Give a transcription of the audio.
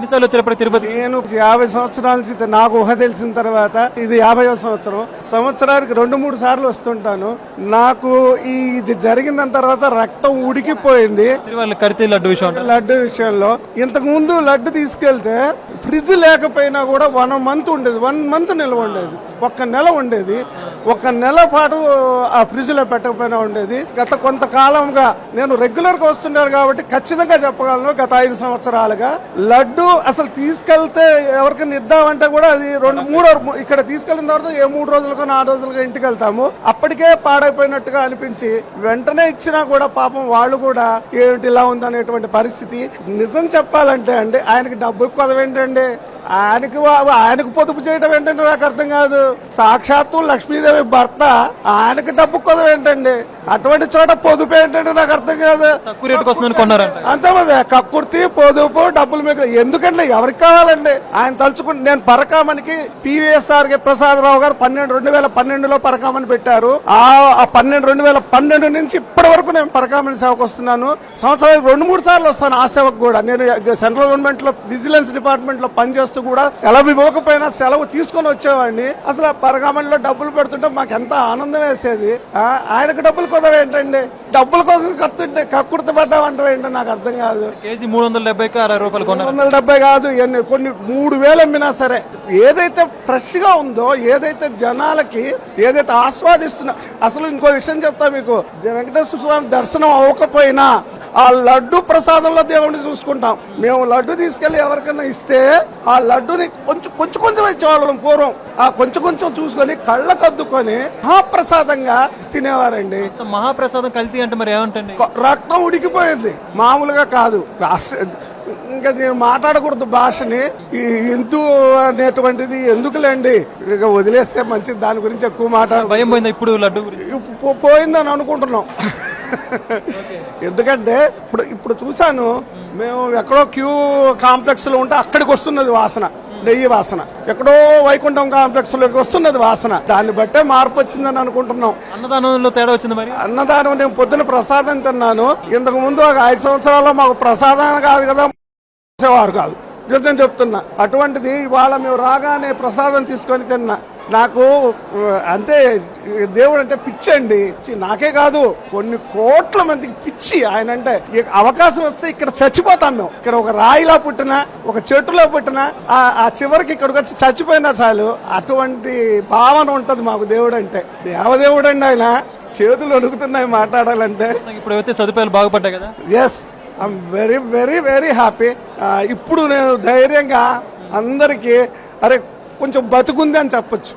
ఎన్నిసార్లు వచ్చారు తిరుపతి? నేను 50 సంవత్సరాల నుంచి నాకు ఊహ తెలిసిన తర్వాత ఇది 50వ సంవత్సరం. సంవత్సరానికి 2-3 సార్లు వస్తుంటాను. నాకు ఇది జరిగిన తర్వాత రక్తం ఉడికిపోయింది. లడ్డు విషయంలో ఇంతకు ముందు లడ్డు తీసుకెళ్తే ఫ్రిడ్జ్ లేకపోయినా కూడా 1 మంత్ ఉండేది, 1 మంత్ నిల్వ ఉండేది, 1 నెల ఉండేది. 1 నెల పాటు ఆ ఫ్రిడ్జ్ లో పెట్టకపోయినా ఉండేది. గత కొంతకాలంగా నేను రెగ్యులర్ గా వస్తున్నాను కాబట్టి ఖచ్చితంగా చెప్పగలను, గత 5 సంవత్సరాలుగా లడ్డు అసలు తీసుకెళ్తే ఎవరికైనా ఇద్దామంటే కూడా అది 2-3 ఇక్కడ తీసుకెళ్లిన తర్వాత 3 రోజులకో 4 రోజులకో ఇంటికి వెళ్తాము. అప్పటికే పాడైపోయినట్టుగా అనిపించి వెంటనే ఇచ్చినా కూడా పాపం వాళ్ళు కూడా ఏమిటి ఇలా ఉందనేటువంటి పరిస్థితి. నిజం చెప్పాలంటే అండి, ఆయనకి డబ్బు కొదవేంటండి, ఆయనకు పొదుపు చేయడం ఏంటంటే నాకు అర్థం కాదు. సాక్షాత్తు లక్ష్మీదేవి భర్త, ఆయనకి డబ్బు కొదవ ఏంటండి, అటువంటి చోట పొదుపు ఏంటంటే నాకు అర్థం కాదు. అంతమంది కక్కుర్తి, పొదుపు, డబ్బులు మీకు ఎందుకంటే ఎవరికి కావాలండి? ఆయన తలుచుకుంటే నేను పరకామనికి PVSR ప్రసాదరావు గారు 2012లో పరకామని పెట్టారు. ఆ 2012 నుంచి ఇప్పటి వరకు నేను పరకామని సేవకు వస్తున్నాను. సంవత్సరానికి 2-3 సార్లు వస్తాను ఆ సేవకు కూడా. నేను సెంట్రల్ గవర్నమెంట్ లో విజిలెన్స్ డిపార్ట్మెంట్ లో పనిచేస్తూ కూడా సెలవు ఇవ్వకపోయినా సెలవు తీసుకొని వచ్చేవాడిని. అసలు పరకామణిలో డబ్బులు పెడుతుంటే మాకు ఎంత ఆనందం వేసేది. ఆయనకు డబ్బులు కొదవ ఏంటండి, డబ్బుల కోసం కక్కుర్తి పడ్డామంటే ఏంటో నాకు అర్థం కాదు. కేజీ 370 రూపాయలు 370 కాదు, కొన్ని 3000 అమ్మినా సరే ఏదైతే ఫ్రెష్ గా ఉందో, ఏదైతే జనాలకి ఏదైతే ఆస్వాదిస్తున్నా. అసలు ఇంకో విషయం చెప్తా మీకు, వెంకటేశ్వర స్వామి దర్శనం అవ్వకపోయినా ఆ లడ్డు ప్రసాదంలో దేవుడిని చూసుకుంటాం. మేము లడ్డు తీసుకెళ్లి ఎవరికైనా ఇస్తే ఆ లడ్డుని కొంచెం ఇచ్చేవాళ్ళం పూర్వం. ఆ కొంచెం చూసుకొని కళ్ళకద్దుకొని మహాప్రసాదంగా తినేవారండి. మహాప్రసాదం కల్తీ అంటే మరి ఏమంటండి? రక్తం ఉడికిపోయింది, మామూలుగా కాదు. ఇంకా నేను మాట్లాడకూడదు భాషని. ఈ హిందూ అనేటువంటిది ఎందుకులేండి, ఇక వదిలేస్తే మంచిది. దాని గురించి ఎక్కువ భయం పోయిందా ఇప్పుడు? లడ్డు పోయిందని అనుకుంటున్నాం. ఎందుకంటే ఇప్పుడు చూసాను, మేము ఎక్కడో క్యూ కాంప్లెక్స్ లో ఉంటే అక్కడికి వస్తున్నది వాసన, నెయ్యి వాసన. ఎక్కడో వైకుంఠం కాంప్లెక్స్ లోకి వస్తున్నది వాసన. దాన్ని బట్టే మార్పు వచ్చిందని అనుకుంటున్నాం. అన్నదానంలో తేడా వచ్చింది మరి? అన్నదానం నేను పొద్దున ప్రసాదం తిన్నాను. ఇంతకు ముందు 5 సంవత్సరాల్లో మాకు ప్రసాదం కాదు కదా, వారు కాదు, నిజం చెప్తున్నా. అటువంటిది ఇవాళ మేము రాగానే ప్రసాదం తీసుకొని తిన్నా. నాకు అంతే, దేవుడు అంటే పిచ్చి అండి. నాకే కాదు, కొన్ని కోట్ల మందికి పిచ్చి ఆయన అంటే. అవకాశం వస్తే ఇక్కడ చచ్చిపోతాం మేము. ఇక్కడ ఒక రాయిలా పుట్టినా, ఒక చెట్టులో పుట్టినా, ఆ చివరికి ఇక్కడికి వచ్చి చచ్చిపోయినా చాలు, అటువంటి భావన ఉంటది మాకు దేవుడు అంటే. దేవదేవుడు అండి ఆయన. చేతులు అడుగుతున్నాయి మాట్లాడాలంటే. ఇప్పుడు సదుపాయాలు బాగుపడ్డాయి కదా. Yes, I'm very very very happy. ఇప్పుడు నేను ధైర్యంగా అందరికీ అరే కొంచెం బతుకుంది అని చెప్పొచ్చు.